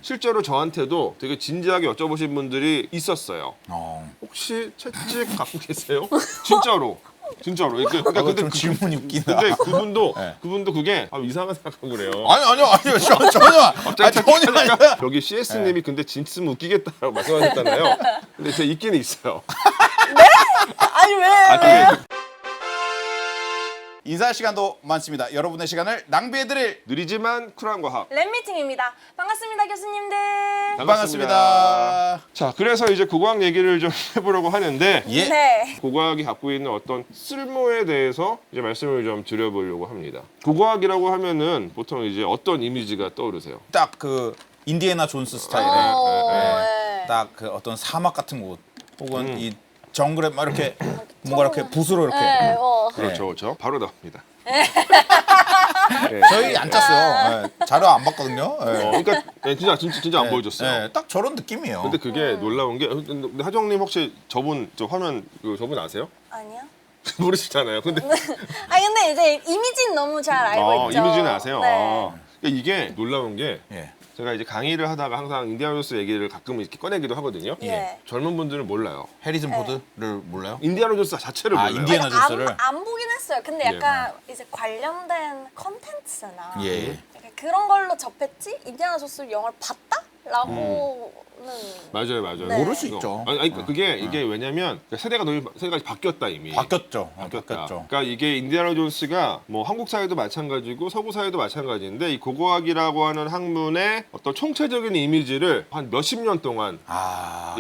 실제로 저한테도 되게 진지하게 여쭤보신 분들이 있었어요. 혹시 채찍 갖고 계세요? 진짜로. 진짜로. 그러니까 근데 좀 질문이 웃기다. 근데 그분도 네. 그분도 그게 이상하게 생각하고 그래요. 아니요 전혀. 전혀 아니야. 여기 CS님이 근데 진짜 웃기겠다라고 말씀하셨잖아요. 근데 제가 있기는 있어요. 아니 왜? 그게 인사할 시간도 많습니다. 여러분의 시간을 낭비해드릴 느리지만 쿨한 과학. 랩미팅입니다. 반갑습니다, 교수님들. 반갑습니다. 자, 그래서 이제 고고학 얘기를 좀 해보려고 하는데 예. 네. 고고학이 갖고 있는 어떤 쓸모에 대해서 이제 말씀을 좀 드려보려고 합니다. 고고학이라고 하면은 보통 이제 어떤 이미지가 떠오르세요? 딱 그 인디애나 존스 스타일의 네. 딱 그 어떤 사막 같은 곳 혹은 이 정글에 막 이렇게 뭔가 이렇게 붓으로 이렇게 네. 그렇죠, 그렇죠. 바로 나옵니다. 저희 안 짰어요. 네. 자료 안 봤거든요. 네. 그러니까 진짜 안 보여줬어요. 네, 딱 저런 느낌이에요. 근데 그게 놀라운 게 근데 하정님 혹시 저분 저 화면 저분 아세요? 아니요. 모르시잖아요. 근데 근데 이제 이미지는 너무 잘 알고 있죠. 이미지는 아세요. 네. 그러니까 이게 놀라운 게 예. 제가 이제 강의를 하다가 항상 인디아나 존스 얘기를 가끔 이렇게 꺼내기도 하거든요. 예. 젊은 분들은 몰라요. 해리슨 포드를 몰라요? 인디아나 존스 자체를 몰라요. 인디아나 존스를. 안 보긴 했어요. 근데 약간 이제 관련된 컨텐츠나 예. 약간 그런 걸로 접했지 인디아나 존스 영화를 봤다? 라고는 맞아요. 네. 모를 수 이거. 있죠. 아니 그게 이게 왜냐면 세대가 바뀌었다 이미. 바뀌었죠. 바뀌었다. 그러니까 이게 인디아나 존스가 뭐 한국 사회도 마찬가지고 서구 사회도 마찬가지인데 이 고고학이라고 하는 학문의 어떤 총체적인 이미지를 한 몇십 년 동안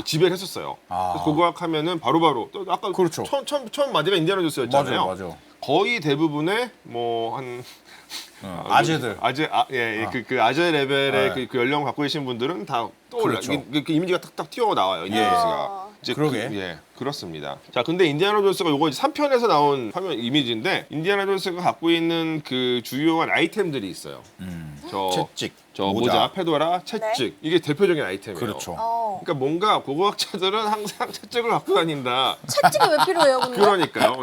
지배를 했었어요. 그래서 고고학 하면은 바로바로 또 아까 그렇죠. 처음 마디가 인디아나 존스였잖아요. 맞아. 거의 대부분의 뭐한 아재들. 그 아재 레벨의 네. 그 연령 갖고 계신 분들은 다 떠올라. 그렇죠. 그 이미지가 탁탁 튀어 나와요. 인디아나 존스가. 이제 그러게. 그렇습니다. 자, 근데 인디아나 존스가 요거 3편에서 나온 화면 이미지인데 인디아나 존스가 갖고 있는 그 주요한 아이템들이 있어요. 채찍, 저 모자, 페도라, 채찍. 이게 대표적인 아이템이에요. 그렇죠. 그러니까 뭔가 고고학자들은 항상 채찍을 갖고 다닌다. 채찍이 왜 필요해요, 근데? 그러니까요.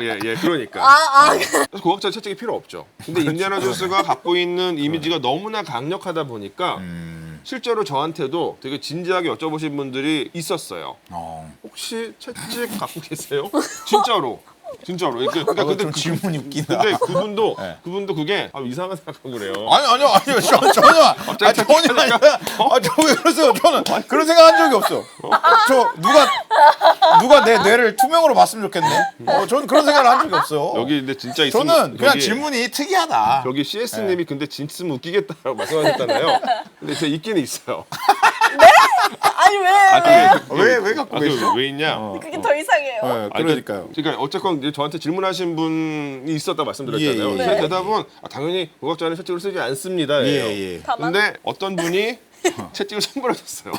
그러니까. 그래서 고고학자 채찍이 필요 없죠. 근데 인디아나 존스가 갖고 있는 이미지가 너무나 강력하다 보니까 실제로 저한테도 되게 진지하게 여쭤보신 분들이 있었어요. 혹시 채찍 갖고 계세요? 진짜로. 그러니까 근데 좀 질문이 웃기다. 근데 그분도 네. 그게 이상하게 생각하고 그래요. 아니요 전혀. 전혀 아니야. 저 왜 그러세요? 저는 그런 생각 한 적이 없어. 저 누가 내 뇌를 투명으로 봤으면 좋겠네. 저는 그런 생각을 한 적이 없어요. 여기 근데 진짜 있으면 저는 그냥 질문이 특이하다. 여기 CS님이 근데 진짜 웃기겠다라고 말씀하셨잖아요. 근데 제가 있기는 있어요. 아니 왜? 왜 갖고 계시죠? 왜 있냐? 그게 더 이상해요. 네, 그러니까요. 그러니까 어쨌건 이제 저한테 질문하신 분이 있었다 말씀드렸잖아요. 예. 제 대답은 당연히 고고학자는 채찍을 쓰지 않습니다예요. 예. 근데 어떤 분이 채찍을 선물해 줬어요.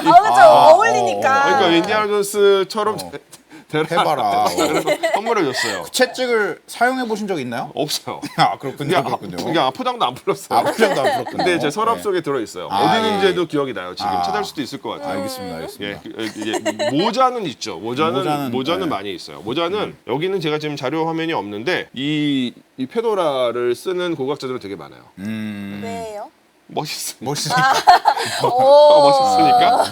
그렇죠. 어울리니까. 그러니까 인디아나 존스처럼 해봐라. 그래서 선물해 줬어요. 채찍을 사용해 보신 적 있나요? 없어요. 그렇군요. 그냥 포장도 안 풀었어요. 포장도 안 풀었군요. 근데 제 서랍 네. 속에 들어 있어요. 아, 어디 있는지도 기억이 나요. 지금 아. 찾을 수도 있을 것 같아요. 알겠습니다. 이게 모자는 있죠. 모자는 네. 많이 있어요. 모자는 여기는 제가 지금 자료 화면이 없는데 이 페도라를 쓰는 고고학자들은 되게 많아요. 왜요? 멋있으니까. 오. 멋있으니까.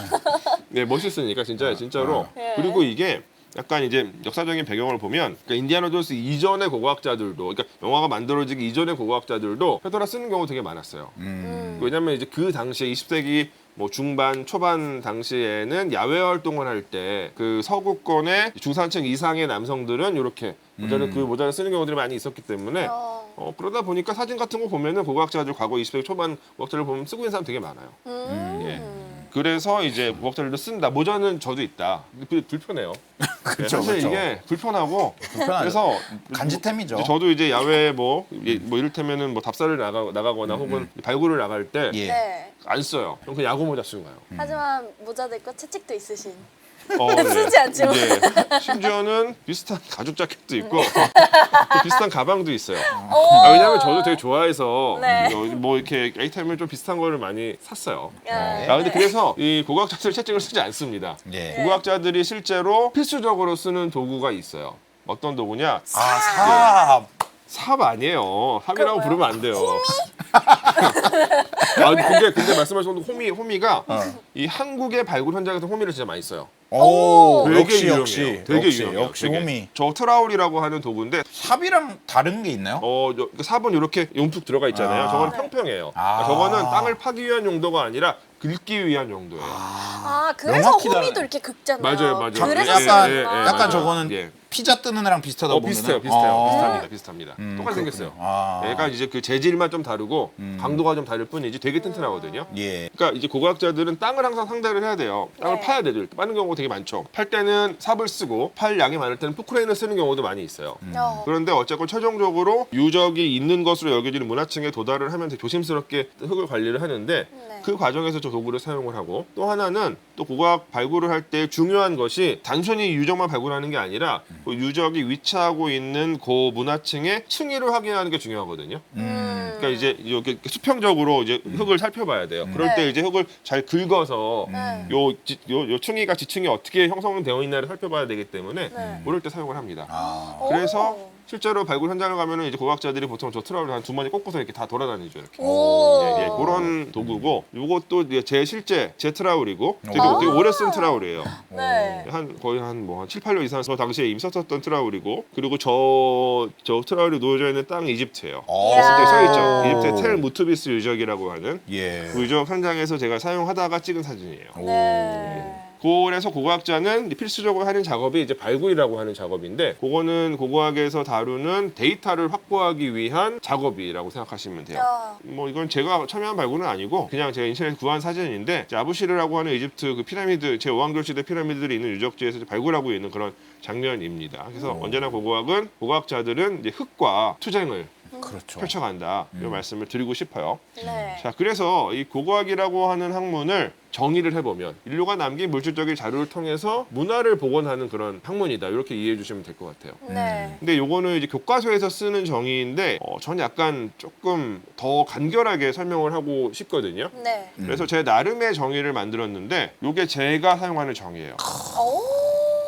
네, 멋있으니까 진짜로. 예. 그리고 이게 약간 이제 역사적인 배경을 보면 그러니까 인디아나 존스 이전의 고고학자들도 그러니까 영화가 만들어지기 이전의 고고학자들도 페도라 쓰는 경우 되게 많았어요. 왜냐면 이제 그 당시에 20세기 뭐 중반 초반 당시에는 야외 활동을 할 때 그 서구권의 중산층 이상의 남성들은 이렇게 모자를 쓰는 경우들이 많이 있었기 때문에 그러다 보니까 사진 같은 거 보면은 고고학자들 과거 20세기 초반 고고학자를 보면 쓰고 있는 사람 되게 많아요. 예. 그래서 이제 고고학자들도 쓴다. 모자는 저도 있다. 불편해요. 그렇죠. 사실 이게 불편하고 그래서 간지템이죠. 저도 이제 야외 뭐 이를테면은 뭐 답사를 나가거나 혹은 발굴을 나갈 때 안 예. 써요. 그럼 그냥 야구 모자 쓰고 가요. 하지만 모자도 있고 채찍도 있으신. 네. 쓰지 않지만. 이제 심지어는 비슷한 가죽 자켓도 있고 또 비슷한 가방도 있어요. 왜냐면 저도 되게 좋아해서 뭐 이렇게 아이템을 좀 비슷한 거를 많이 샀어요. 근데 그래서 이 고고학자들 채찍을 쓰지 않습니다. 예. 고고학자들이 실제로 필수적으로 쓰는 도구가 있어요. 어떤 도구냐? 삽. 삽 아니에요. 삽이라고 뭐야? 부르면 안 돼요. 근데 말씀하신 호미가 이 한국의 발굴 현장에서 호미를 진짜 많이 써요. 오, 되게 역시 유용해요. 역시 되게 역시 유용해요. 역시 되게. 호미. 저 트라울이라고 하는 도구인데 삽이랑 다른 게 있나요? 삽은 이렇게 용툭 들어가 있잖아요. 아. 저거는 평평해요. 아. 저거는 땅을 파기 위한 용도가 아니라 긁기 위한 용도예요. 그래서 명확히 호미도 다르네. 이렇게 긁잖아요. 맞아요. 그래서 약간 예, 예, 약간 맞아요. 저거는 예. 피자 뜨는 애랑 비슷하다고 보면 비슷해요. 비슷합니다. 똑같이 생겼어요. 얘가 이제 그 재질만 좀 다르고 강도가 좀 다를 뿐이지 되게 튼튼하거든요. 예. 그러니까 이제 고고학자들은 땅을 항상 상대를 해야 돼요. 땅을 네. 파야 돼요. 빠는 경우가 되게 많죠. 팔 때는 삽을 쓰고 팔 양이 많을 때는 포크레인을 쓰는 경우도 많이 있어요. 그런데 어쨌건 최종적으로 유적이 있는 것으로 여겨지는 문화층에 도달을 하면 되게 조심스럽게 흙을 관리를 하는데 네. 그 과정에서 저 도구를 사용을 하고 또 하나는 또 고고학 발굴을 할 때 중요한 것이 단순히 유적만 발굴하는 게 아니라 그 유적이 위치하고 있는 그 문화층의 층위를 확인하는 게 중요하거든요. 그러니까 이제 이렇게 수평적으로 이제 흙을 살펴봐야 돼요. 그럴 때 네. 이제 흙을 잘 긁어서 네. 요 층위가 지층이 어떻게 형성되어 있나를 살펴봐야 되기 때문에 네. 그럴 때 사용을 합니다. 오. 그래서 실제로 발굴 현장을 가면은 이제 고고학자들이 보통 저 트라우를 한 두 마디 꽂고서 이렇게 다 돌아다니죠. 이렇게. 오. 예, 그런 도구고 요것도 이제 제 트라울이고 되게 아. 오래 쓴 트라울이에요. 네. 거의 한 7, 8년 이상 저 당시에 이미 썼었던 트라울이고 그리고 저 트라울이 놓여져 있는 땅이 이집트예요. 이야. 이집트에 써있죠. 이집트의 텔 무투비스 유적이라고 하는 예. 그 유적 현장에서 제가 사용하다가 찍은 사진이에요. 네. 그래서 고고학자는 필수적으로 하는 작업이 이제 발굴이라고 하는 작업인데 그거는 고고학에서 다루는 데이터를 확보하기 위한 작업이라고 생각하시면 돼요. 야. 뭐 이건 제가 참여한 발굴은 아니고 그냥 제가 인터넷에 구한 사진인데 이제 아부시르라고 하는 이집트 그 피라미드 제5왕조 시대 피라미드들이 있는 유적지에서 이제 발굴하고 있는 그런 장면입니다. 그래서 언제나 고고학은 고고학자들은 이제 흙과 투쟁을 그렇죠. 펼쳐간다 이런 말씀을 드리고 싶어요. 네. 자, 그래서 이 고고학이라고 하는 학문을 정의를 해보면 인류가 남긴 물질적인 자료를 통해서 문화를 복원하는 그런 학문이다 이렇게 이해해 주시면 될 것 같아요. 네. 근데 요거는 이제 교과서에서 쓰는 정의인데 저는 약간 조금 더 간결하게 설명을 하고 싶거든요. 네. 그래서 제 나름의 정의를 만들었는데 요게 제가 사용하는 정의예요. 오.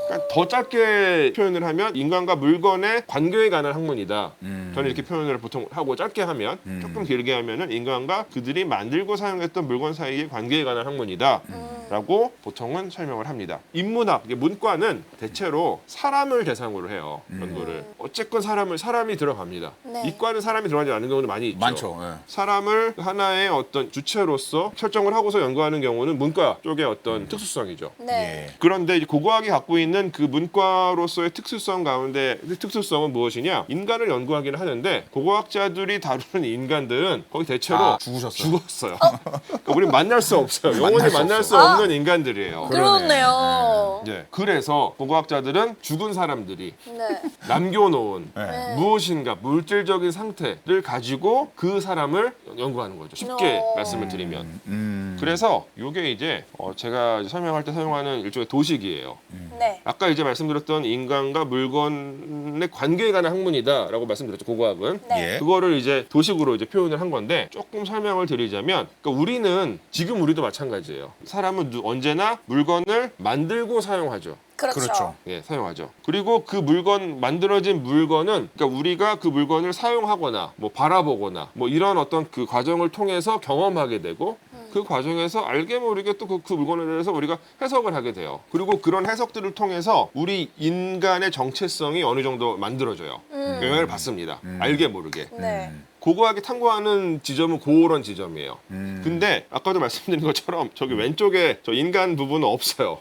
그러니까 더 짧게 표현을 하면 인간과 물건의 관계에 관한 학문이다. 저는 이렇게 표현을 보통 하고 짧게 하면 조금 길게 하면은 인간과 그들이 만들고 사용했던 물건 사이의 관계에 관한 학문이다. 라고 보통은 설명을 합니다. 인문학, 이게 문과는 대체로 사람을 대상으로 해요. 그런 거를. 어쨌건 사람이 들어갑니다. 네. 이과는 사람이 들어가지 않는 경우도 많이 있죠. 많죠. 예. 사람을 하나의 어떤 주체로서 설정을 하고서 연구하는 경우는 문과 쪽의 어떤 특수성이죠. 네. 예. 그런데 이제 고고학이 갖고 있는 그 문과로서의 특수성 가운데 그 특수성은 무엇이냐? 인간을 연구하기는 하는데 고고학자들이 다루는 인간들은 거의 대체로 죽으셨어요. 죽었어요. 그러니까 우리 만날 수 없어요. 영원히 만날 수 없어. 없는 인간들이에요. 그렇네요. 예. 그래서 고고학자들은 죽은 사람들이 네. 남겨놓은 네. 무엇인가 물질적인 상태를 가지고 그 사람을 연구하는 거죠. 쉽게 말씀을 드리면. 그래서 이게 이제 제가 설명할 때 사용하는 일종의 도식이에요. 네. 아까 이제 말씀드렸던 인간과 물건의 관계에 관한 학문이다라고 말씀드렸죠. 고고학은. 네. 예. 그거를 이제 도식으로 이제 표현을 한 건데 조금 설명을 드리자면 그러니까 우리는 지금 우리도 마찬가지예요. 사람은 언제나 물건을 만들고 사용하죠. 그렇죠. 그렇죠. 예, 사용하죠. 그리고 그 만들어진 물건은 그러니까 우리가 그 물건을 사용하거나 뭐 바라보거나 뭐 이런 어떤 그 과정을 통해서 경험하게 되고 그 과정에서 알게 모르게 또 그 물건에 대해서 우리가 해석을 하게 돼요. 그리고 그런 해석들을 통해서 우리 인간의 정체성이 어느 정도 만들어져요. 영향을 받습니다. 알게 모르게. 네. 고고하게 탐구하는 지점은 그런 지점이에요. 근데 아까도 말씀드린 것처럼 저기 왼쪽에 저 인간 부분은 없어요.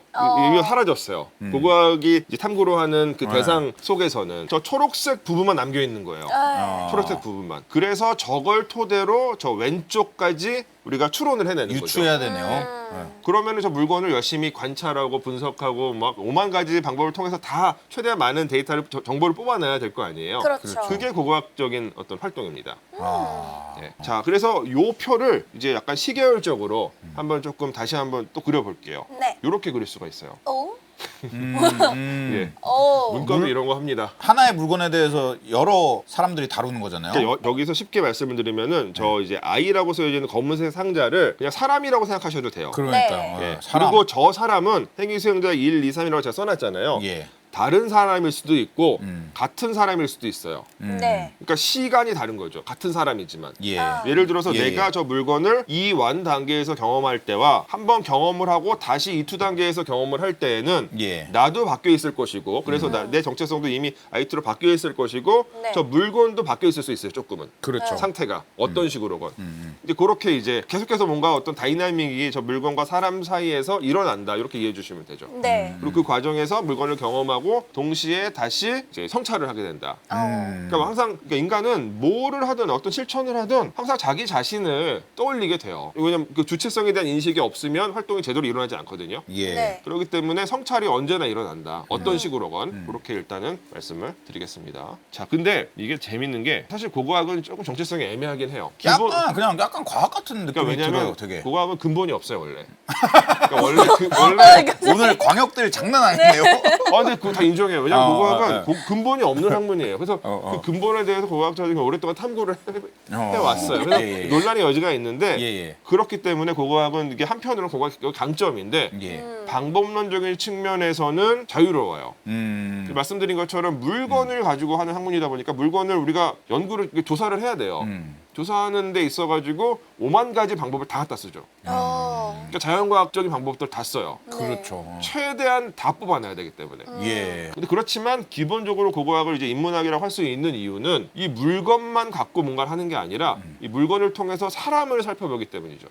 이미 사라졌어요. 고고학이 이제 탐구로 하는 그 대상 속에서는 저 초록색 부분만 남겨 있는 거예요. 초록색 부분만. 그래서 저걸 토대로 저 왼쪽까지 우리가 추론을 해내는 거죠. 유추해야 되네요. 그러면은 저 물건을 열심히 관찰하고 분석하고 막 5만 가지 방법을 통해서 다 최대한 많은 데이터를 정보를 뽑아내야 될 거 아니에요. 그렇죠. 그게 고고학적인 어떤 활동입니다. 아. 네. 자, 그래서 요 표를 이제 약간 시계열적으로 한번 조금 다시 한번 또 그려볼게요. 네. 이렇게 그릴 수가 있어요. 오. 예. 오. 문과도 이런 거 합니다. 하나의 물건에 대해서 여러 사람들이 다루는 거잖아요. 그러니까 여기서 쉽게 말씀을 드리면은 저 이제 I라고 써있는 검은색 상자를 그냥 사람이라고 생각하셔도 돼요. 그러니까요. 네. 예. 사람. 그리고 저 사람은 행위 수행자 1, 2, 3이라고 제가 써놨잖아요. 예. 다른 사람일 수도 있고 같은 사람일 수도 있어요. 네. 그러니까 시간이 다른 거죠. 같은 사람이지만. 예. 아. 예를 들어서 예, 내가 예. 저 물건을 이 완 단계에서 경험할 때와 한 번 경험을 하고 다시 이 2 단계에서 경험을 할 때에는 예. 나도 바뀌어 있을 것이고 그래서 내 정체성도 이미 I2로 바뀌어 있을 것이고 네. 저 물건도 바뀌어 있을 수 있어요. 조금은. 그렇죠. 상태가 어떤 식으로건 이제 그렇게 이제 계속해서 뭔가 어떤 다이나믹이 저 물건과 사람 사이에서 일어난다 이렇게 이해해 주시면 되죠. 네. 그리고 그 과정에서 물건을 경험하고 동시에 다시 이제 성찰을 하게 된다. 그러니까 항상 그러니까 인간은 뭐를 하든 어떤 실천을 하든 항상 자기 자신을 떠올리게 돼요. 왜냐면 그 주체성에 대한 인식이 없으면 활동이 제대로 일어나지 않거든요. 예. 네. 그렇기 때문에 성찰이 언제나 일어난다. 어떤 식으로건 그렇게 일단은 말씀을 드리겠습니다. 자, 근데 이게 재밌는 게 사실 고고학은 조금 정체성이 애매하긴 해요. 약간 그냥 약간 과학 같은 느낌이 그러니까 왜냐면 들어요, 되게. 고고학은 근본이 없어요 원래. 그러니까 원래 오늘 광역들 장난 아니네요. 근데 그거 다 인정해요. 왜냐면 고고학은 네. 근본이 없는 학문이에요. 그래서 어. 그 근본에 대해서 고고학자들이 오랫동안 탐구를 어. 해왔어요. 그래서 예. 논란의 여지가 있는데 예. 그렇기 때문에 고고학은 이게 한편으로는 고고학의 강점인데 예. 방법론적인 측면에서는 자유로워요. 말씀드린 것처럼 물건을 가지고 하는 학문이다 보니까 물건을 우리가 연구를 조사를 해야 돼요. 조사하는 데 있어가지고 5만 가지 방법을 다 갖다 쓰죠. 그러니까 자연과학적인 방법들 다 써요. 그렇죠. 최대한 다 뽑아내야 되기 때문에. 예. 근데 그렇지만 기본적으로 고고학을 이제 인문학이라고 할 수 있는 이유는 이 물건만 갖고 뭔가를 하는 게 아니라 이 물건을 통해서 사람을 살펴보기 때문이죠.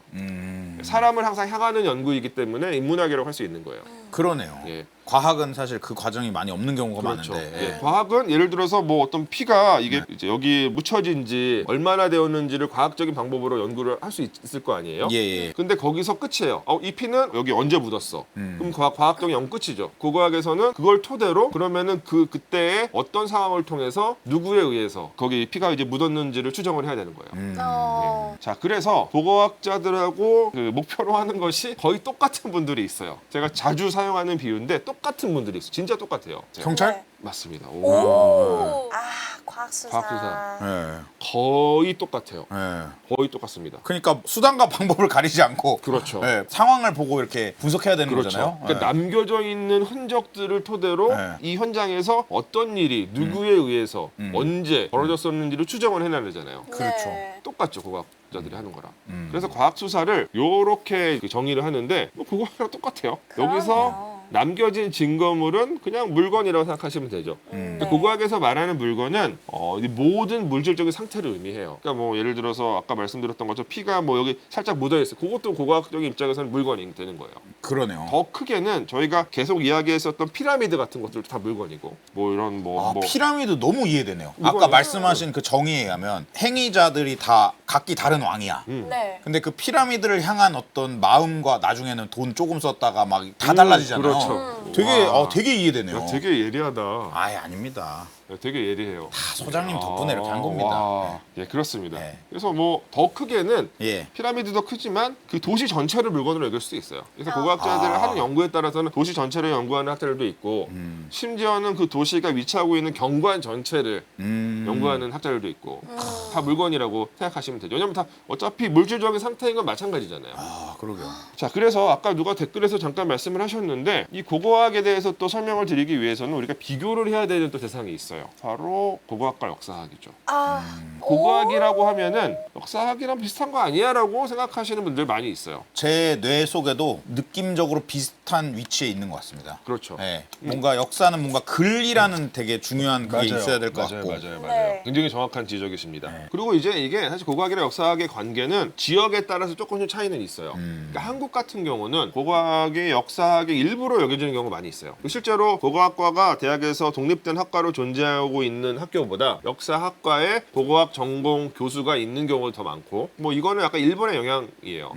사람을 항상 향하는 연구이기 때문에 인문학이라고 할 수 있는 거예요. 그러네요. 예. 과학은 사실 그 과정이 많이 없는 경우가 그렇죠. 많은데. 예. 과학은 예를 들어서 뭐 어떤 피가 이게 이제 여기 묻혀진지 얼마나 되었는지를 과학적인 방법으로 연구를 할 수 있을 거 아니에요. 예. 근데 거기서 끝이에요. 이 피는 여기 언제 묻었어? 그럼 과학적인 연구 끝이죠. 고고학에서는 그걸 토대로 그러면은 그때의 어떤 상황을 통해서 누구에 의해서 거기 피가 이제 묻었는지를 추정을 해야 되는 거예요. 자, 그래서 고고학자들하고 그 목표로 하는 것이 거의 똑같은 분들이 있어요. 제가 자주 사용하는 비유인데 똑같은 분들이 있어요. 진짜 똑같아요. 경찰? 네. 맞습니다. 오. 과학수사. 과학수사. 예. 거의 똑같아요. 예. 거의 똑같습니다. 그러니까 수단과 방법을 가리지 않고 그렇죠. 예, 상황을 보고 이렇게 분석해야 되는 그렇죠. 거잖아요. 그러니까 예. 남겨져 있는 흔적들을 토대로 네. 이 현장에서 어떤 일이 누구에 의해서 언제 벌어졌었는지를 추정을 해내야 되잖아요. 그렇죠. 네. 똑같죠, 고고학자들이 하는 거랑. 그래서 과학 수사를 요렇게 정의를 하는데 뭐 그거랑 똑같아요. 여기서 그러네요. 남겨진 증거물은 그냥 물건이라고 생각하시면 되죠. 근데 네. 고고학에서 말하는 물건은 이 모든 물질적인 상태를 의미해요. 그러니까 뭐 예를 들어서 아까 말씀드렸던 것처럼 피가 뭐 여기 살짝 묻어 있어요. 그것도 고고학적인 입장에서는 물건이 되는 거예요. 그러네요. 더 크게는 저희가 계속 이야기했었던 피라미드 같은 것들도 다 물건이고 뭐 이런 뭐 피라미드 너무 이해되네요. 아까 이거는- 말씀하신 그 정의에 의하면 행위자들이 다 각기 다른 왕이야. 네. 근데 그 피라미드를 향한 어떤 마음과 나중에는 돈 조금 썼다가 막 다 달라지잖아요. 그렇죠. 되게 이해되네요. 야, 되게 예리하다. 아예 아닙니다. 야, 되게 예리해요. 소장님 덕분에 이렇게 한 겁니다. 와. 예, 그렇습니다. 네. 그래서 뭐 더 크게는 예. 피라미드도 크지만 그 도시 전체를 물건으로 여길 수도 있어요. 그래서 고고학자들이 하는 연구에 따라서는 도시 전체를 연구하는 학자들도 있고 심지어는 그 도시가 위치하고 있는 경관 전체를 연구하는 학자들도 있고 다 물건이라고 생각하시면 되죠. 왜냐면 다 어차피 물질적인 상태인 건 마찬가지잖아요. 아 그러게요. 자, 그래서 아까 누가 댓글에서 잠깐 말씀을 하셨는데 이 고고학에 대해서 또 설명을 드리기 위해서는 우리가 비교를 해야 되는 또 대상이 있어요. 바로 고고학과 역사학이죠. 고고학이라고 하면은 역사학이랑 비슷한 거 아니야라고 생각하시는 분들 많이 있어요. 제 뇌 속에도 느낌적으로 비슷한 위치에 있는 것 같습니다. 그렇죠. 예. 뭔가 역사는 뭔가 글이라는 되게 중요한 그게 있어야 될 것 같고. 맞아요. 네. 굉장히 정확한 지적이십니다. 네. 그리고 이제 이게 사실 고고학이랑 역사학의 관계는 지역에 따라서 조금씩 차이는 있어요. 그러니까 한국 같은 경우는 고고학이 역사학의 일부로 여겨지는 경우가 많이 있어요. 실제로 고고학과가 대학에서 독립된 학과로 존재하고 있는 학교보다 역사학과에 고고학 전공 교수가 있는 경우가 더 많고 뭐 이거는 약간 일본의 영향이에요.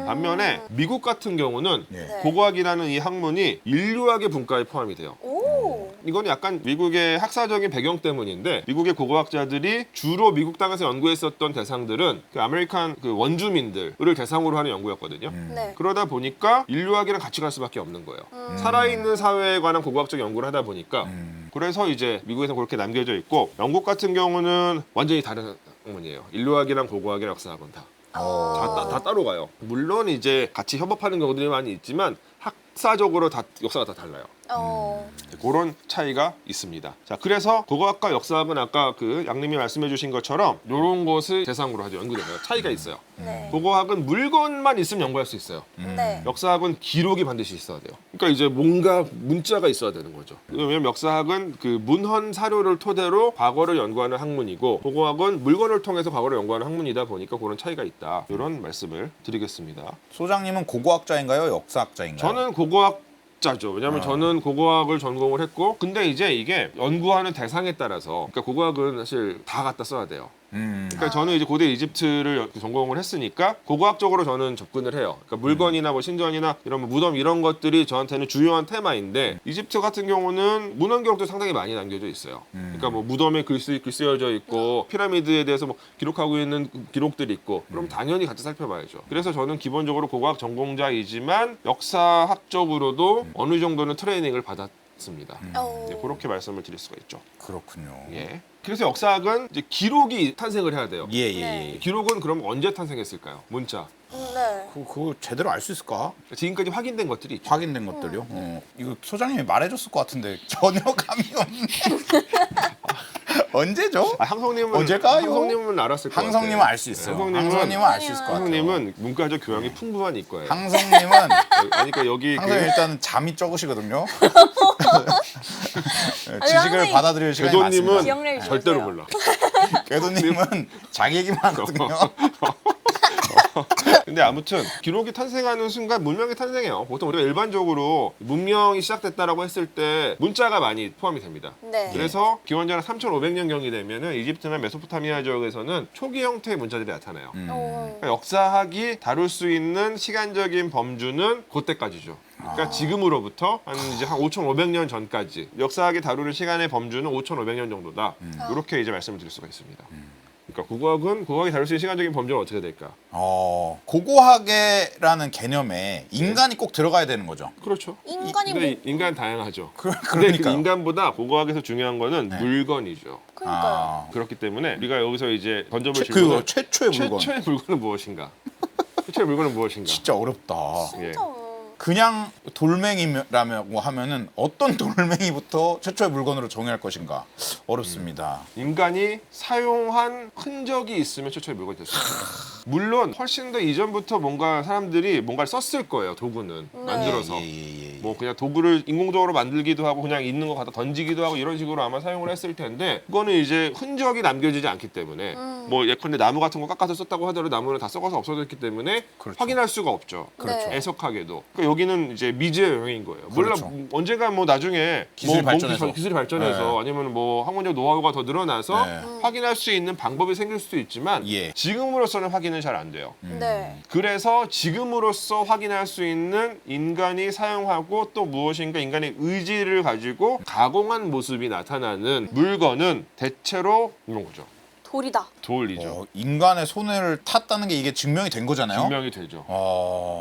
반면에 미국 같은 경우는 예. 네. 고고학이라는 이 학문이 인류학의 분과에 포함이 돼요. 오. 이건 약간 미국의 학사적인 배경 때문인데 미국의 고고학자들이 주로 미국 땅에서 연구했었던 대상들은 그 아메리칸 그 원주민들을 대상으로 하는 연구였거든요. 네. 그러다 보니까 인류학이랑 같이 갈 수밖에 없는 거예요. 살아있는 사회에 관한 고고학적 연구를 하다 보니까 그래서 이제 미국에서 그렇게 남겨져 있고 영국 같은 경우는 완전히 다른 학문이에요. 인류학이랑 고고학이랑 역사학은 다 따로 가요. 물론 이제 같이 협업하는 경우들이 많이 있지만 학사적으로 다 역사가 다 달라요. 그런 차이가 있습니다. 자, 그래서 국어학과 역사학은 아까 그 양님이 말씀해주신 것처럼 이런 것을 대상으로 하죠. 연구됩니다. 차이가 있어요. 네. 국어학은 물건만 있으면 연구할 수 있어요. 네. 역사학은 기록이 반드시 있어야 돼요. 그러니까 이제 뭔가 문자가 있어야 되는 거죠. 왜냐면 역사학은 그 문헌 사료를 토대로 과거를 연구하는 학문이고 국어학은 물건을 통해서 과거를 연구하는 학문이다 보니까 그런 차이가 있다. 이런 말씀을 드리겠습니다. 소장님은 고고학자인가요? 역사학자인가요? 저는 고고학자죠. 왜냐하면 저는 고고학을 전공을 했고 근데 이제 이게 연구하는 대상에 따라서 그러니까 고고학은 사실 다 갖다 써야 돼요. 그러니까 저는 이제 고대 이집트를 전공을 했으니까 고고학적으로 저는 접근을 해요. 그러니까 물건이나 뭐 신전이나 이런 뭐 무덤 이런 것들이 저한테는 주요한 테마인데 이집트 같은 경우는 문헌 기록도 상당히 많이 남겨져 있어요. 그러니까 뭐 무덤에 글 쓰여져 있고 피라미드에 대해서 뭐 기록하고 있는 기록들이 있고 그럼 당연히 같이 살펴봐야죠. 그래서 저는 기본적으로 고고학 전공자이지만 역사학적으로도 어느 정도는 트레이닝을 받았습니다. 네, 그렇게 말씀을 드릴 수가 있죠. 그렇군요. 예. 그래서 역사학은 이제 기록이 탄생을 해야 돼요. 예. 네. 기록은 그럼 언제 탄생했을까요? 문자. 네. 그거 제대로 알 수 있을까? 지금까지 확인된 것들이 있죠. 확인된 것들이요? 이거 소장님이 말해줬을 것 같은데 전혀 감이 없네. 언제죠? 아, 항성님은 언제일까요? 항성님은 알았을 것 같아요. 항성님은 알 수 있어요. 항성님은 알 수 있을 것 같아요. 항성님은 문과적 교양이 풍부한 이과예요. 항성님은 아니 그러니까 여기 항상 그 일단 잠이 적으시거든요. 아니, 지식을 항상 받아들일 시간이 궤도님은 많습니다. 기억력이 절대로 좋으세요. 몰라. 궤도님은 자기 얘기만 하거든요. 근데 아무튼 기록이 탄생하는 순간 문명이 탄생해요. 보통 우리가 일반적으로 문명이 시작됐다라고 했을 때 문자가 많이 포함이 됩니다. 네. 그래서 기원전 3,500년경이 되면은 이집트나 메소포타미아 지역에서는 초기 형태의 문자들이 나타나요. 그러니까 역사학이 다룰 수 있는 시간적인 범주는 그때까지죠. 그러니까 지금으로부터 이제 한 5,500년 전까지 역사학이 다루는 시간의 범주는 5,500년 정도다. 이렇게 이제 말씀을 드릴 수가 있습니다. 그러니까 국어학이 다룰 수 있는 시간적인 범주는 어떻게 될까? 고고학계라는 개념에 인간이 꼭 들어가야 되는 거죠. 그렇죠. 인간이 근데 뭐 인간 다양하죠. 근데 그 그러니까요. 인간보다 국어학에서 중요한 거는 물건이죠. 그러니까요. 그렇기 때문에 우리가 여기서 이제 던져볼 그 질문은 최초의 물건. 최초의 물건은 무엇인가? 최초의 물건은 무엇인가? 진짜 어렵다. 예. 진짜. 그냥 돌멩이라고 하면은 어떤 돌멩이부터 최초의 물건으로 정의할 것인가 어렵습니다. 인간이 사용한 흔적이 있으면 최초의 물건이 될 수 있습니다. 물론 훨씬 더 이전부터 뭔가 사람들이 뭔가를 썼을 거예요. 도구는 만들어서. 뭐 그냥 도구를 인공적으로 만들기도 하고 그냥 있는 거 갖다 던지기도 하고 이런 식으로 아마 사용을 했을 텐데 그거는 이제 흔적이 남겨지지 않기 때문에 뭐 예컨대 나무 같은 거 깎아서 썼다고 하더라도 나무는 다 썩어서 없어졌기 때문에 그렇죠. 확인할 수가 없죠. 그렇죠. 애석하게도. 그러니까 여기는 이제 미지의 영역인 거예요. 그렇죠. 물론 언젠가 뭐 나중에 기술이 뭐 발전해서. 기술이 발전해서 아니면 뭐 학문적 노하우가 더 늘어나서 네. 확인할 수 있는 방법이 생길 수도 있지만 예. 지금으로서는 확인은 잘 안 돼요. 네. 그래서 지금으로서 확인할 수 있는 인간이 사용하고 또 무엇인가 인간의 의지를 가지고 가공한 모습이 나타나는 물건은 대체로 이런 거죠. 돌이다. 돌이죠. 인간의 손을 탔다는 게 이게 증명이 된 거잖아요. 증명이 되죠.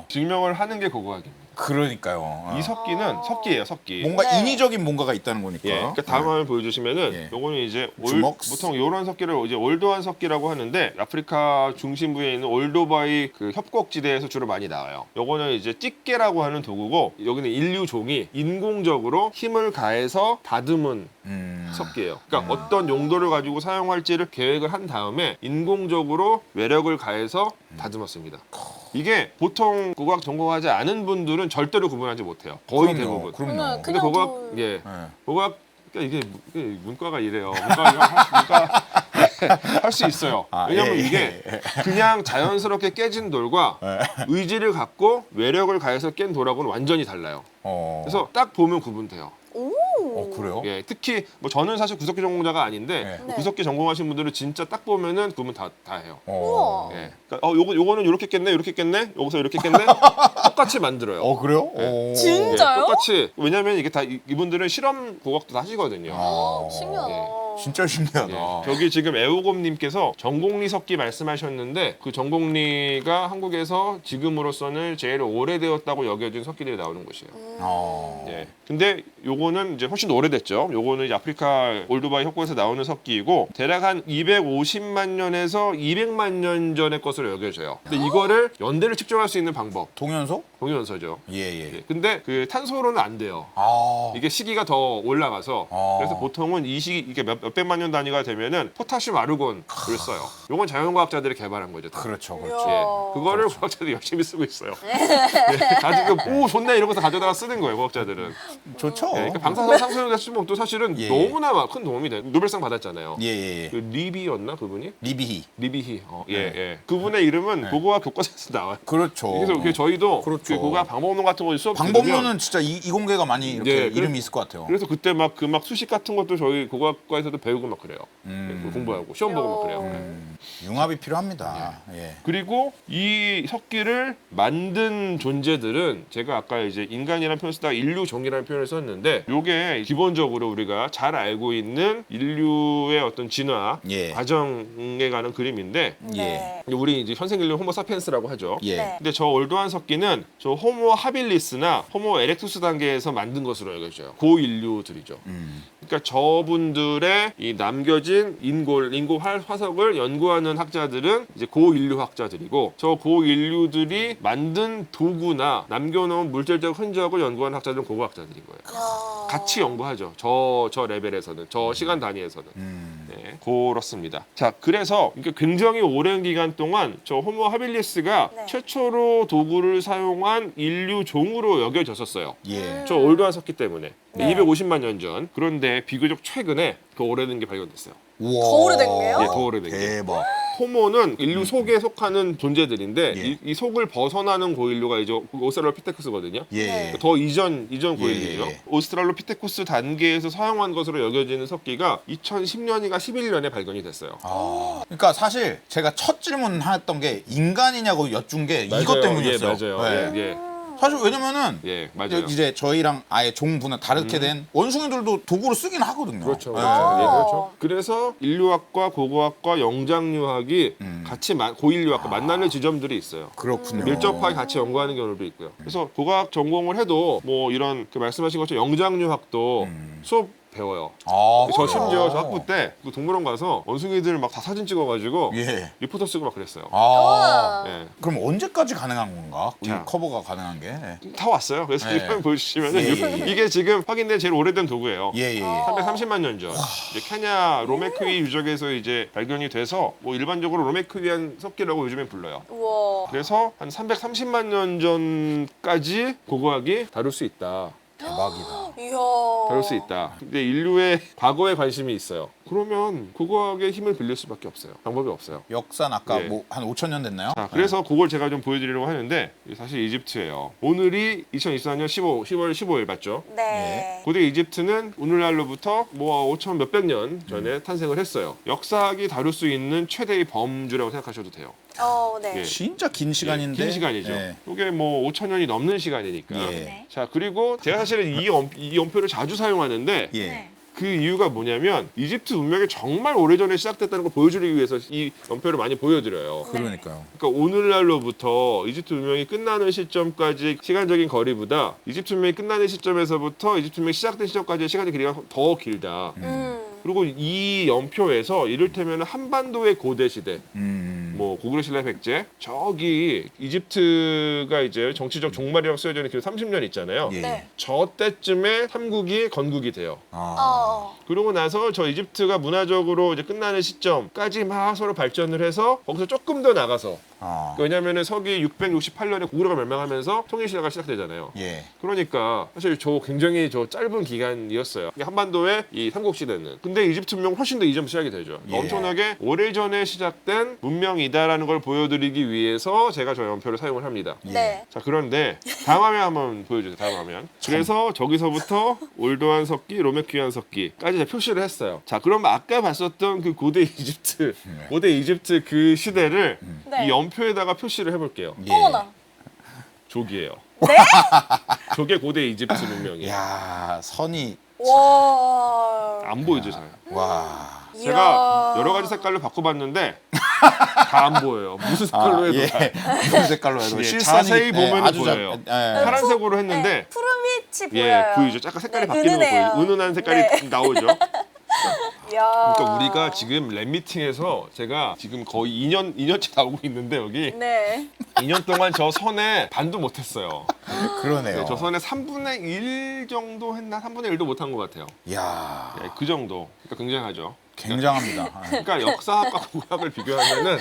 증명을 하는 게 고고학입니다. 그러니까요. 이 석기는 석기예요, 석기. 뭔가 네. 인위적인 뭔가가 있다는 거니까. 예, 그러니까 다음 화면 보여주시면은 예. 요거는 이제 주먹? 보통 요런 석기를 이제 올도한 석기라고 하는데 아프리카 중심부에 있는 올도바이 그 협곡지대에서 주로 많이 나와요. 요거는 이제 찌개라고 하는 도구고 여기는 인류종이 인공적으로 힘을 가해서 다듬은 석기예요. 그러니까 어떤 용도를 가지고 사용할지를 계획을 한 다음에 인공적으로 외력을 가해서 다듬었습니다. 이게 보통 국어학 전공하지 않은 분들은 절대로 구분하지 못해요. 거의 대부분. 그럼요. 근데 그냥 국어학 돌. 예, 네. 국어학 그러니까 이게 문과가 이래요. 문과 할 수 있어요. 왜냐면 예, 이게 그냥 자연스럽게 깨진 돌과 의지를 갖고 외력을 가해서 깬 돌하고는 완전히 달라요. 그래서 딱 보면 구분돼요. 그래요? 예, 특히 뭐 저는 사실 구석기 전공자가 아닌데 네. 구석기 전공하신 분들은 진짜 딱 보면은 구분 다 해요. 우와. 예, 그러니까 요거는 이렇게 깼네, 이렇게 깼네, 여기서 이렇게 깼네, 똑같이 만들어요. 그래요? 네. 진짜요? 똑같이. 왜냐면 이게 다 이분들은 실험 국어학도 다 하시거든요. 신기하다. 예. 진짜 신기하다. 예. 저기 지금 애호곰님께서 정곡리 석기 말씀하셨는데 그 정곡리가 한국에서 지금으로서는 제일 오래되었다고 여겨진 석기들이 나오는 곳이에요. 어. 예. 근데 요거는 이제 훨씬 더 오래됐죠. 요거는 이제 아프리카 올드바이 협곡에서 나오는 석기이고 대략 한 250만 년에서 200만 년 전의 것으로 여겨져요. 근데 이거를 연대를 측정할 수 있는 방법 동연소? 동위원서죠. 예. 예. 근데 그 탄소로는 안 돼요. 아. 이게 시기가 더 올라가서 아. 그래서 보통은 이 시기 이게 몇백만 년 단위가 되면은 포타슘 아르곤을 써요. 요건 자연과학자들이 개발한 거죠. 다. 그렇죠. 이야. 그렇죠. 예, 그거를 과학자들이 열심히 쓰고 있어요. 예, 다들 오 좋네 이러면서 가져다가 쓰는 거예요, 과학자들은. 좋죠. 예, 그러니까 방사선 상승률 쓰면 또 사실은 예. 너무나 큰 도움이 돼. 노벨상 받았잖아요. 예. 그 리비였나 그분이? 리비히. 리비히. 예, 네. 예. 그분의 이름은 고고학 교과서에서 나와요. 그렇죠. 그래서 저희도 그렇죠. 그 고고학 방법론 같은 거 수업 들으면 방법론은 진짜 이공계가 많이 이렇게 예, 이름이 있을 것 같아요. 그래서 그때 막 그 막 수식 같은 것도 저희 고고학과에서도 배우고 막 그래요. 예, 공부하고 시험 보고 막 그래요. 융합이 필요합니다. 예. 그리고 이 석기를 만든 존재들은 제가 아까 이제 인간이라는 표현을 쓰다가 인류종이라는 표현을 썼는데 요게 기본적으로 우리가 잘 알고 있는 인류의 어떤 진화 예. 과정에 관한 그림인데 네. 우리 이제 현생 인류 호모 사피엔스라고 하죠. 예. 네. 근데 저 올드한 석기는 저 호모 하빌리스나 호모 에렉투스 단계에서 만든 것으로 여겨져요. 고인류들이죠. 그러니까 저분들의 이 남겨진 인골 화석을 연구하는 학자들은 이제 고인류 학자들이고 저 고인류들이 만든 도구나 남겨놓은 물질적 흔적을 연구하는 학자들은 고고학자들인 거예요. 야. 같이 연구하죠. 저 레벨에서는 저 시간 단위에서는. 네, 그렇습니다. 자, 그래서 이게 굉장히 오랜 기간 동안 저 호모 하빌리스가 네. 최초로 도구를 사용한 인류 종으로 여겨졌었어요. 예. 저 올드한 석기 때문에 네. 250만 년 전. 그런데 비교적 최근에 더 오래된 게 발견됐어요. 우와. 더 오래된 거예요? 예, 더 오래된 게. 대박. 호모는 인류 속에 속하는 존재들인데 예. 이 속을 벗어나는 고인류가 이제 오스트랄로피테쿠스거든요. 예. 네. 더 이전 고인류죠. 예. 오스트랄로피테쿠스 단계에서 사용한 것으로 여겨지는 석기가 2010년인가 11년에 발견이 됐어요. 아. 그러니까 사실 제가 첫 질문했던 게 인간이냐고 여쭌 게 이것 맞아요. 때문이었어요. 예, 맞아요. 네. 예, 사실 왜냐면은 예, 맞아요. 이제 저희랑 아예 종분은 다르게 된 원숭이들도 도구로 쓰긴 하거든요. 그렇죠. 예. 그렇죠. 예, 그렇죠. 그래서 인류학과 고고학과 영장류학이 같이 고인류학과 만나는 지점들이 있어요. 그렇군요. 밀접하게 같이 연구하는 경우도 있고요. 그래서 고고학 전공을 해도 뭐 이런 그 말씀하신 것처럼 영장류학도 수업 배워요. 아, 저 그래요? 심지어 저 학부 때 그 동물원 가서 원숭이들 막 다 사진 찍어가지고 예. 리포터 쓰고 막 그랬어요. 아. 예. 그럼 언제까지 가능한 건가? 이 자. 커버가 가능한 게? 다 왔어요. 그래서 예. 이거 보시면은 예, 예, 예. 이게 지금 확인된 제일 오래된 도구예요. 예. 330만 년 전. 이제 케냐 로메크위 유적에서 이제 발견이 돼서 뭐 일반적으로 로메크위안 석기라고 요즘엔 불러요. 우와. 그래서 한 330만 년 전까지 고고학이 다룰 수 있다. 대박이다. 이야. 다룰 수 있다. 근데 인류의 과거에 관심이 있어요. 그러면 고고학의 힘을 빌릴 수밖에 없어요. 방법이 없어요. 역사는 아까 예. 뭐 한 5천 년 됐나요? 자, 그래서 그걸 제가 좀 보여드리려고 하는데 사실 이집트예요. 오늘이 2024년 10월 15일 맞죠? 네. 고대 이집트는 오늘날로부터 뭐 5천 몇백 년 전에 탄생을 했어요. 역사학이 다룰 수 있는 최대의 범주라고 생각하셔도 돼요. 네. 예. 진짜 긴 시간인데. 긴 시간이죠. 예. 이게 뭐 5천 년이 넘는 시간이니까. 예. 자, 그리고 제가 사실은 이 연표를 자주 사용하는데 예. 네. 그 이유가 뭐냐면 이집트 문명이 정말 오래전에 시작됐다는 걸 보여주기 위해서 이 연표를 많이 보여드려요. 그러니까요. 그러니까 오늘날로부터 이집트 문명이 끝나는 시점까지 시간적인 거리보다 이집트 문명이 끝나는 시점에서부터 이집트 문명이 시작된 시점까지의 시간의 길이가 더 길다. 그리고 이 연표에서 이를테면 한반도의 고대 시대, 뭐 고구려 신라 백제, 저기 이집트가 이제 정치적 종말이라고 쓰여져 있는 그 30년 있잖아요. 예. 네. 저 때쯤에 삼국이 건국이 돼요. 아. 그러고 나서 저 이집트가 문화적으로 이제 끝나는 시점까지 막 서로 발전을 해서 거기서 조금 더 나가서 아. 왜냐면은 서기 668년에 고구려가 멸망하면서 통일신라가 시작되잖아요. 예. 그러니까 사실 굉장히 짧은 기간이었어요. 한반도의 이 삼국시대는. 근데 이집트 문명 훨씬 더 이전 시작이 되죠. 예. 엄청나게 오래전에 시작된 문명이다라는 걸 보여드리기 위해서 제가 저 연표를 사용을 합니다. 네. 자, 그런데 다음 화면 한번 보여주세요. 다음 화면. 그래서 저기서부터 올드한 석기, 로메퀴안 석기까지 제가 표시를 했어요. 자, 그럼 아까 봤었던 그 고대 이집트 그 시대를 네. 이 연표에다가 표시를 해볼게요. 예. 어머나. 족이에요. 네? 저게 고대 이집트 문명이에요. 야, 선이 와. 안 보이죠 잘. 와. 제가 여러 가지 색깔로 바꿔봤는데 다 안 보여요. 무슨 색깔로 해도 예. 다. 무슨 색깔로 해도 예, 실선이, 자세히 보면 아주 보여요. 예. 파란색으로 했는데 네, 푸른빛이 예 보여요. 보이죠. 약간 색깔이 네, 바뀌는 은은해요. 거 보이죠. 은은한 색깔이 네. 나오죠. 야. 그러니까 우리가 지금 랩 미팅에서 제가 지금 거의 2년째 나오고 있는데 여기 네. 2년 동안 저 선에 반도 못했어요. 그러네요. 네, 저 선에 3분의 1 정도 했나? 3분의 1도 못한 것 같아요. 야, 네, 그 정도. 그러니까 굉장하죠. 굉장합니다. 그러니까 역사학과 고고학을 비교하면은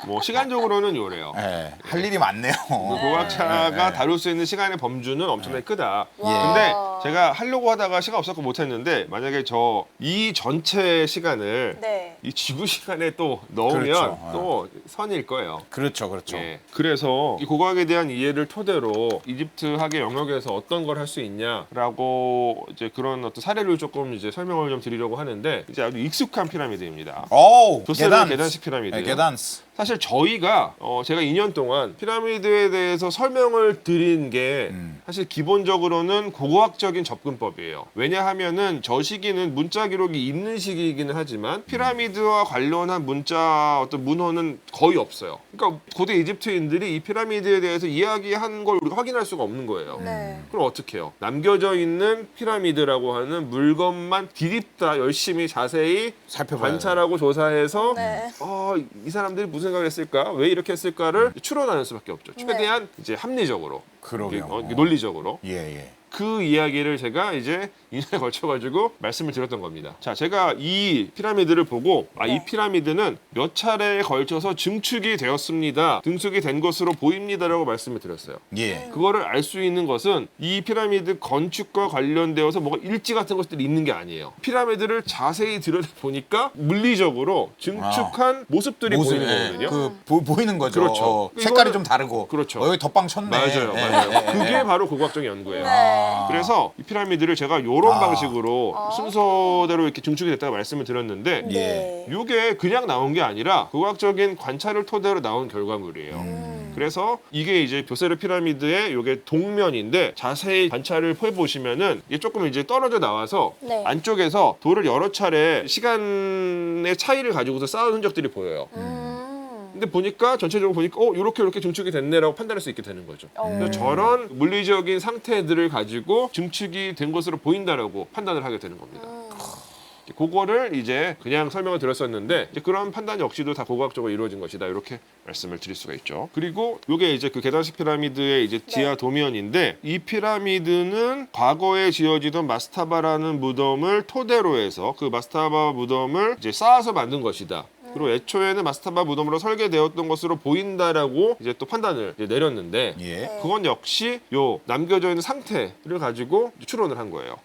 뭐 시간적으로는 요래요. 예. 할 일이 많네요. 고고학차가 네. 다룰 수 있는 시간의 범주는 엄청나게 크다. 와. 근데 제가 하려고 하다가 시간 없었고 못했는데 만약에 저 이 전체 시간을 네. 이 지구 시간에 또 넣으면 그렇죠. 또 선일 거예요. 그렇죠, 그렇죠. 예. 그래서 이 고고학에 대한 이해를 토대로 이집트학의 영역에서 어떤 걸 할 수 있냐라고 이제 그런 어떤 사례를 조금 이제 설명을 좀 드리려고 하는데 이제 아주 익숙한 피라미드입니다. 오, 조세르 계단식 피라미드. 네, 계단스. 사실 저희가 제가 2년 동안 피라미드에 대해서 설명을 드린 게 사실 기본적으로는 고고학적인 접근법이에요. 왜냐하면은 저 시기는 문자 기록이 있는 시기이기는 하지만 피라미드와 관련한 문자 어떤 문헌은 거의 없어요. 그러니까 고대 이집트인들이 이 피라미드에 대해서 이야기한 걸 우리가 확인할 수가 없는 거예요. 네. 그럼 어떻게 해요? 남겨져 있는 피라미드라고 하는 물건만 디립다 열심히 자세히 살펴봐야 관찰하고 조사해서 네. 이 사람들이 무슨 생각을 했을까? 왜 이렇게 했을까를 추론하는 수밖에 없죠. 최대한 이제 합리적으로, 그러게요. 논리적으로. 예, 예. 그 이야기를 제가 이제 2년에 걸쳐가지고 말씀을 드렸던 겁니다. 자, 제가 이 피라미드를 보고 이 네. 피라미드는 몇 차례에 걸쳐서 증축이 되었습니다. 증축이 된 것으로 보입니다라고 말씀을 드렸어요. 예. 그거를 알 수 있는 것은 이 피라미드 건축과 관련되어서 뭐가 일지 같은 것들이 있는 게 아니에요. 피라미드를 자세히 들여다보니까 물리적으로 증축한 모습들이 보이는 거거든요. 보이는 거죠. 그렇죠. 색깔이 이거는- 좀 다르고. 그렇죠. 여기 덧방 쳤네. 맞아요, 예, 맞아요. 예, 예, 그게 예. 바로 고고학적인 연구예요. 네. 그래서 이 피라미드를 제가 이런 방식으로 순서대로 이렇게 증축이 됐다고 말씀을 드렸는데 네. 이게 그냥 나온 게 아니라 고고학적인 관찰을 토대로 나온 결과물이에요. 그래서 이게 이제 돛세르 피라미드의 이게 동면인데 자세히 관찰을 해보시면은 이게 조금 이제 떨어져 나와서 네. 안쪽에서 돌을 여러 차례 시간의 차이를 가지고서 쌓은 흔적들이 보여요. 근데 보니까 전체적으로 보니까 이렇게 증축이 됐네라고 판단할 수 있게 되는 거죠. 그래서 저런 물리적인 상태들을 가지고 증축이 된 것으로 보인다라고 판단을 하게 되는 겁니다. 그거를 이제 그냥 설명을 드렸었는데 이제 그런 판단 역시도 다 고고학적으로 이루어진 것이다 이렇게 말씀을 드릴 수가 있죠. 그리고 이게 이제 그 계단식 피라미드의 이제 지하 도면인데 이 피라미드는 과거에 지어지던 마스타바라는 무덤을 토대로 해서 그 마스타바 무덤을 이제 쌓아서 만든 것이다. 그리고 애초에는 마스타바 무덤으로 설계되었던 것으로 보인다라고 이제 또 판단을 이제 내렸는데 예. 그건 역시 요 남겨져 있는 상태를 가지고 추론을 한 거예요.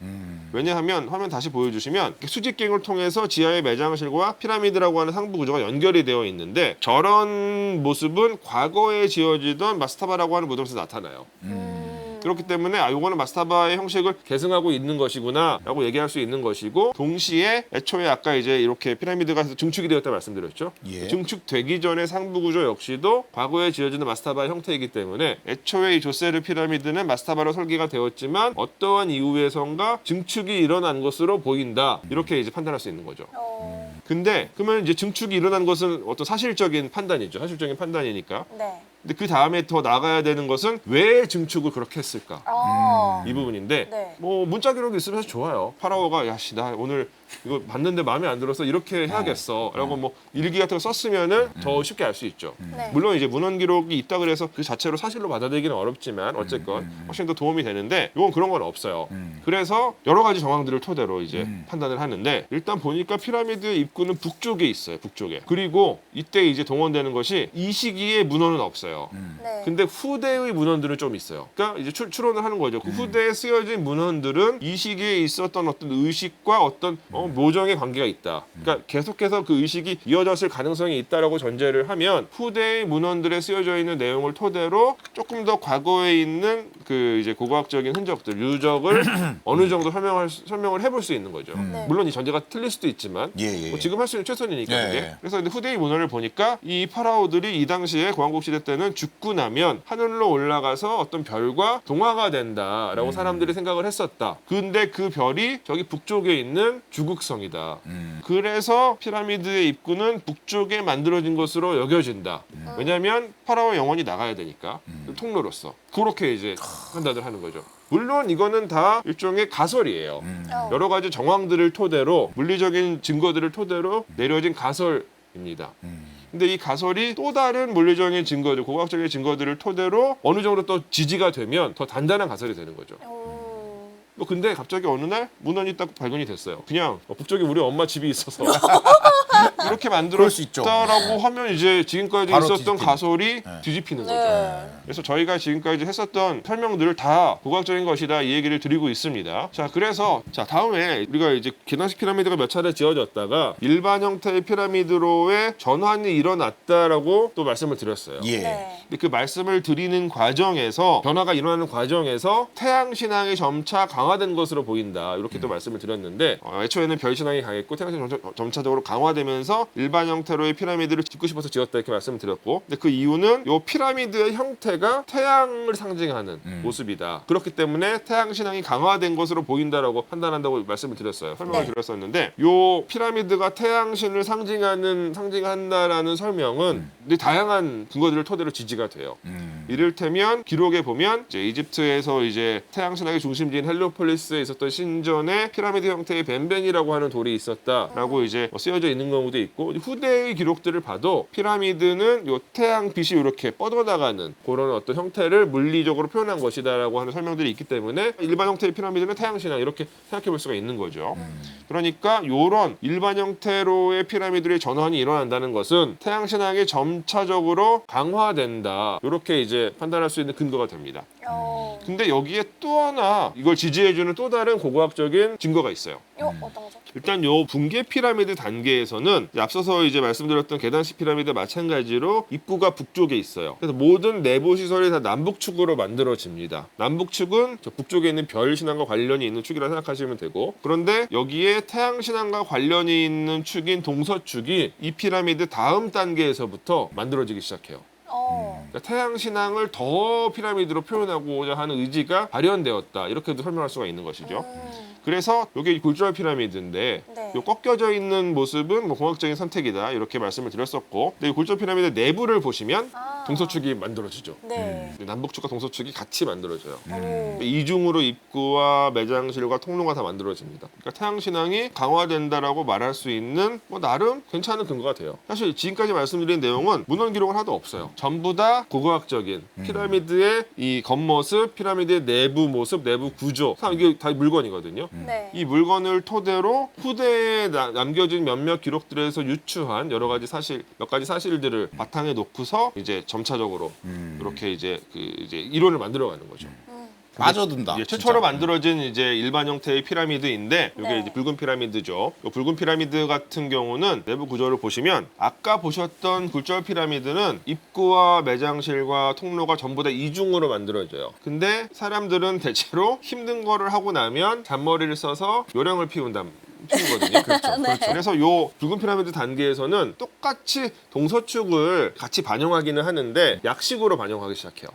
왜냐하면 화면 다시 보여주시면 수직갱을 통해서 지하의 매장실과 피라미드라고 하는 상부 구조가 연결이 되어 있는데 저런 모습은 과거에 지어지던 마스타바라고 하는 무덤에서 나타나요. 그렇기 때문에 요거는 마스타바의 형식을 계승하고 있는 것이구나 라고 얘기할 수 있는 것이고 동시에 애초에 아까 이제 이렇게 피라미드가 증축이 되었다 말씀드렸죠. 예. 증축되기 전의 상부 구조 역시도 과거에 지어지는 마스타바의 형태이기 때문에 애초에 이 돛세르 피라미드는 마스타바로 설계가 되었지만 어떠한 이유에선가 증축이 일어난 것으로 보인다 이렇게 이제 판단할 수 있는 거죠. 근데 그러면 이제 증축이 일어난 것은 어떤 사실적인 판단이죠. 사실적인 판단이니까. 네. 근데 그 다음에 더 나가야 되는 것은 왜 증축을 그렇게 했을까? 이 부분인데 네. 뭐 문자 기록이 있으면 사실 좋아요. 파라오가 야씨 나 오늘 이거 봤는데 마음에 안 들어서 이렇게 해야겠어 라고 뭐 일기 같은 거 썼으면은 더 쉽게 알 수 있죠. 네. 물론 이제 문헌 기록이 있다 그래서 그 자체로 사실로 받아들이기는 어렵지만 어쨌건 훨씬 더 도움이 되는데 이건 그런 건 없어요. 그래서 여러 가지 정황들을 토대로 이제 판단을 하는데 일단 보니까 피라미드 입구는 북쪽에 있어요. 북쪽에. 그리고 이때 이제 동원되는 것이 이 시기에 문헌은 없어요. 네. 근데 후대의 문헌들은 좀 있어요. 그러니까 이제 추론을 하는 거죠. 그 후대에 쓰여진 문헌들은 이 시기에 있었던 어떤 의식과 어떤 모정의 관계가 있다. 그러니까 계속해서 그 의식이 이어졌을 가능성이 있다라고 전제를 하면 후대의 문헌들에 쓰여져 있는 내용을 토대로 조금 더 과거에 있는 그 이제 고고학적인 흔적들, 유적을 어느 정도 설명을 해볼 수 있는 거죠. 네. 물론 이 전제가 틀릴 수도 있지만 뭐 지금 할 수 있는 최선이니까 예, 그게. 예. 그래서 근데 후대의 문헌을 보니까 이 파라오들이 이 당시에 고왕국 시대 때는 이거는 죽고 나면 하늘로 올라가서 어떤 별과 동화가 된다라고 사람들이 생각을 했었다. 근데 그 별이 저기 북쪽에 있는 주극성이다. 그래서 피라미드의 입구는 북쪽에 만들어진 것으로 여겨진다. 왜냐하면 파라오의 영혼이 나가야 되니까 통로로서 그렇게 이제 판단을 하는 거죠. 물론 이거는 다 일종의 가설이에요. 여러 가지 정황들을 토대로 물리적인 증거들을 토대로 내려진 가설입니다. 근데 이 가설이 또 다른 물리적인 증거들, 고고학적인 증거들을 토대로 어느 정도 또 지지가 되면 더 단단한 가설이 되는 거죠. 뭐 근데 갑자기 어느 날 문헌이 딱 발견이 됐어요. 그냥 북쪽에 우리 엄마 집이 있어서 이렇게 그럴 수 있죠. 만들었다라고 하면 이제 지금까지 바로 있었던 뒤집히는. 가설이 뒤집히는 거죠. 그래서 저희가 지금까지 했었던 설명들을 다 고고학적인 것이다 이 얘기를 드리고 있습니다. 자, 그래서 자 다음에 우리가 이제 계단식 피라미드가 몇 차례 지어졌다가 일반 형태의 피라미드로의 전환이 일어났다라고 또 말씀을 드렸어요. 예. 네. 근데 그 말씀을 드리는 과정에서 변화가 일어나는 과정에서 태양 신앙이 점차 강화된 것으로 보인다 이렇게 또 말씀을 드렸는데 애초에는 별 신앙이 강했고 태양 신앙이 점차적으로 강화되면서 일반 형태로의 피라미드를 짓고 싶어서 지었다 이렇게 말씀을 드렸고 근데 그 이유는 이 피라미드의 형태가 태양을 상징하는 모습이다. 그렇기 때문에 태양 신앙이 강화된 것으로 보인다라고 판단한다고 말씀을 드렸어요. 설명을 네. 드렸었는데 이 피라미드가 태양신을 상징한다라는 설명은 근데 다양한 근거들을 토대로 지지가 돼요. 이를테면 기록에 보면 이제 이집트에서 이제 태양 신학의 중심지인 헬리오폴리스에 있었던 신전에 피라미드 형태의 벤벤이라고 하는 돌이 있었다라고 이제 쓰여져 있는 경우도 있고 후대의 기록들을 봐도 피라미드는 요 태양 빛이 이렇게 뻗어나가는 그런 어떤 형태를 물리적으로 표현한 것이다라고 하는 설명들이 있기 때문에 일반 형태의 피라미드는 태양 신앙 이렇게 생각해 볼 수가 있는 거죠. 그러니까 요런 일반 형태로의 피라미드의 전환이 일어난다는 것은 태양 신앙이 점차적으로 강화된다. 이렇게 이제 판단할 수 있는 근거가 됩니다. 근데 여기에 또 하나 이걸 지지해주는 또 다른 고고학적인 증거가 있어요. 어떤 거죠? 일단 요 붕괴 피라미드 단계에서는 앞서서 이제 말씀드렸던 계단식 피라미드 마찬가지로 입구가 북쪽에 있어요. 그래서 모든 내부 시설이 다 남북축으로 만들어집니다. 남북축은 저 북쪽에 있는 별 신앙과 관련이 있는 축이라 생각하시면 되고 그런데 여기에 태양 신앙과 관련이 있는 축인 동서축이 이 피라미드 다음 단계에서부터 만들어지기 시작해요. 그러니까 태양 신앙을 더 피라미드로 표현하고자 하는 의지가 발현되었다 이렇게도 설명할 수가 있는 것이죠. 그래서 이게 굴절 피라미드인데 네. 요 꺾여져 있는 모습은 뭐 공학적인 선택이다 이렇게 말씀을 드렸었고 근데 이 굴절 피라미드 내부를 보시면 동서축이 만들어지죠. 네. 남북축과 동서축이 같이 만들어져요. 오. 이중으로 입구와 매장실과 통로가 다 만들어집니다. 그러니까 태양 신앙이 강화된다라고 말할 수 있는 뭐 나름 괜찮은 근거가 돼요. 사실 지금까지 말씀드린 내용은 문헌 기록은 하나도 없어요. 전부 다 고고학적인 피라미드의 이 겉모습, 피라미드의 내부 모습, 내부 구조, 이게 다 물건이거든요. 네. 이 물건을 토대로 후대에 남겨진 몇몇 기록들에서 유추한 여러 가지 몇 가지 사실들을 바탕에 놓고서 이제 점차적으로 이렇게 이제 이제 이론을 만들어가는 거죠. 빠져든다. 이게 최초로 만들어진 이제 일반 형태의 피라미드인데 이게 네. 이제 붉은 피라미드죠. 이 붉은 피라미드 같은 경우는 내부 구조를 보시면 아까 보셨던 굴절 피라미드는 입구와 매장실과 통로가 전부 다 이중으로 만들어져요. 근데 사람들은 대체로 힘든 거를 하고 나면 잔머리를 써서 요령을 피우거든요. 그렇죠. 그래서 요 붉은 피라미드 단계에서는 똑같이 동서축을 같이 반영하기는 하는데 약식으로 반영하기 시작해요.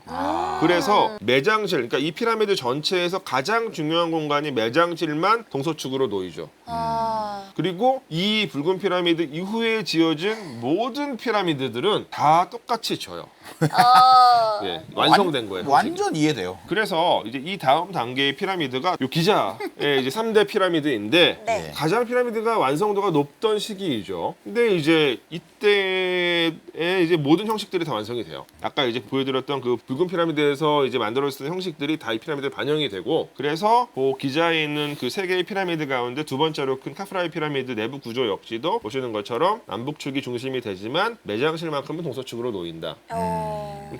그래서 매장실, 그러니까 이 피라미드 전체에서 가장 중요한 공간이 매장실만 동서축으로 놓이죠. 그리고 이 붉은 피라미드 이후에 지어진 모든 피라미드들은 다 똑같이 져요. 예, 완성된 거예요. 완전 이해돼요. 그래서 이제 이 다음 단계의 피라미드가 요 기자의 이제 3대 피라미드인데 네. 가장 피라미드가 완성도가 높던 시기이죠. 근데 이제 이때에 이제 모든 형식들이 다 완성이 돼요. 아까 이제 보여드렸던 그 붉은 피라미드에서 이제 만들어졌던 형식들이 다 이 피라미드에 반영이 되고 그래서 그 기자에 있는 그 세 개의 피라미드 가운데 두 번째로 큰 카프라이 피라미드 내부 구조 역시도 보시는 것처럼 남북축이 중심이 되지만 매장실만큼은 동서축으로 놓인다.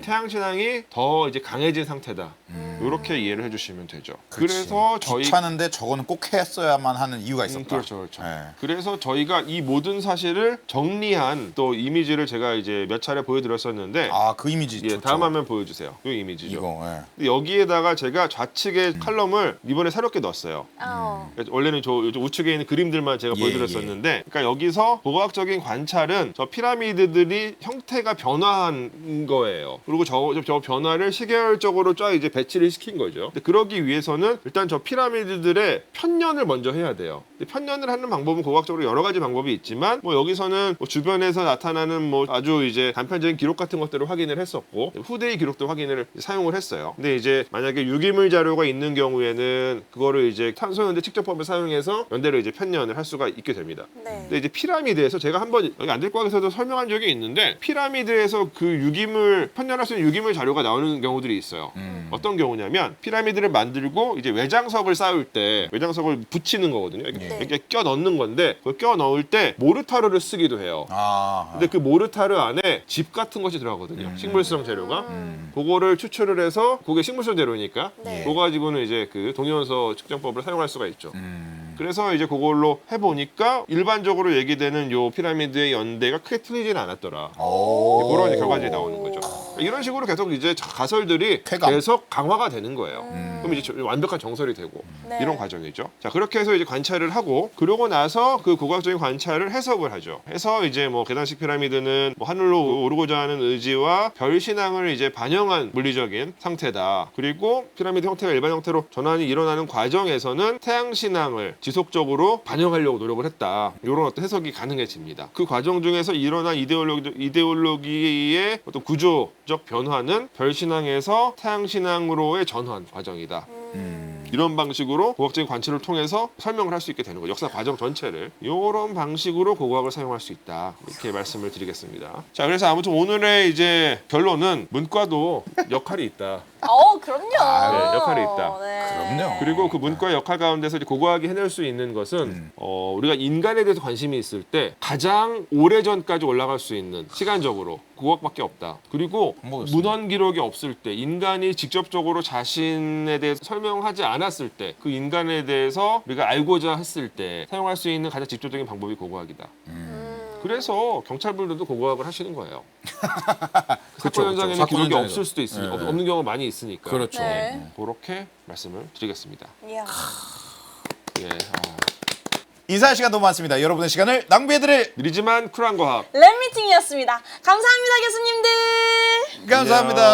태양 신앙이 더 이제 강해진 상태다. 이렇게 이해를 해주시면 되죠. 그래서 저희 귀찮은데 저거는 꼭 했어야만 하는 이유가 있었다. 그렇죠. 네. 그래서 저희가 이 모든 사실을 정리한 또 이미지를 제가 이제 몇 차례 보여드렸었는데 그 이미지 예, 좋죠. 다음 화면 보여주세요. 이 이미지죠. 이거. 예. 근데 여기에다가 제가 좌측에 칼럼을 이번에 새롭게 넣었어요. 원래는 저 우측에 있는 그림들만 제가 예, 보여드렸었는데 그러니까 여기서 고고학적인 관찰은 저 피라미드들이 형태가 변화한 거예요. 그리고 저 변화를 시계열적으로 쫙 이제 배치를 시킨 거죠. 근데 그러기 위해서는 일단 저 피라미드들의 편년을 먼저 해야 돼요. 근데 편년을 하는 방법은 고고학적으로 여러 가지 방법이 있지만 뭐 여기서는 뭐 주변에서 나타나는 뭐 아주 이제 단편적인 기록 같은 것들을 확인을 했었고 후대의 기록도 확인을 사용을 했어요. 근데 이제 만약에 유기물 자료가 있는 경우에는 그거를 이제 탄소연대 측정법을 사용해서 연대를 이제 편년을 할 수가 있게 됩니다. 네. 근데 이제 피라미드에서 제가 한번 여기 안될과학에서도 설명한 적이 있는데 피라미드에서 그 유기물 편년할 수 있는 유기물 자료가 나오는 경우들이 있어요. 어떤 경우냐면 피라미드를 만들고 이제 외장석을 쌓을 때 외장석을 붙이는 거거든요. 이렇게 껴 넣는 건데 그걸 껴 넣을 때 모르타르를 쓰기도 해요. 근데 그 모르타르 안에 집 같은 것이 들어가거든요. 식물성 재료가. 그거를 추출을 해서 그게 식물성 재료니까 네. 그거 가지고는 이제 그 동위원소 측정법을 사용할 수가 있죠. 그래서 이제 그걸로 해보니까 일반적으로 얘기되는 요 피라미드의 연대가 크게 틀리지는 않았더라. 그런 이제 결과들이 나오는 거죠. 이런 식으로 계속 이제 가설들이 쾌감. 계속 강화가 되는 거예요. 그럼 이제 완벽한 정설이 되고 네. 이런 과정이죠. 자 그렇게 해서 이제 관찰을 하고 그러고 나서 그 고고학적인 관찰을 해석을 하죠. 해서 이제 뭐 계단식 피라미드는 뭐 하늘로 오르고자 하는 의지와 별 신앙을 이제 반영한 물리적인 상태다. 그리고 피라미드 형태가 일반 형태로 전환이 일어나는 과정에서는 태양 신앙을 지속적으로 반영하려고 노력을 했다. 이런 어떤 해석이 가능해집니다. 그 과정 중에서 일어난 이데올로기의 어떤 구조적 변화는 별 신앙에서 태양 신앙으로의 전환 과정이다. 이런 방식으로 고고학적인 관찰을 통해서 설명을 할 수 있게 되는 거죠. 역사 과정 전체를. 이런 방식으로 고고학을 사용할 수 있다. 이렇게 말씀을 드리겠습니다. 자, 그래서 아무튼 오늘의 이제 결론은 문과도 역할이 있다. 그럼요. 네, 역할이 있다. 네. 그럼요. 그리고 그 문과의 역할 가운데서 이제 고고학이 해낼 수 있는 것은 우리가 인간에 대해서 관심이 있을 때 가장 오래전까지 올라갈 수 있는 시간적으로 고고학밖에 없다. 그리고 뭐였습니까? 문헌 기록이 없을 때 인간이 직접적으로 자신에 대해서 설명하지 않았을 때 그 인간에 대해서 우리가 알고자 했을 때 사용할 수 있는 가장 직접적인 방법이 고고학이다. 그래서 경찰분들도 고고학을 하시는 거예요. 사건 현장에는 사건 기록이 현장에서. 없을 수도 있으니까 네. 없는 경우가 많이 있으니까. 그렇죠. 네. 그렇게 말씀을 드리겠습니다. 이야. 예, 인사할 시간 너무 많습니다. 여러분의 시간을 낭비해드릴 느리지만 쿨한 과학. 랩미팅이었습니다. 감사합니다, 교수님들. 감사합니다.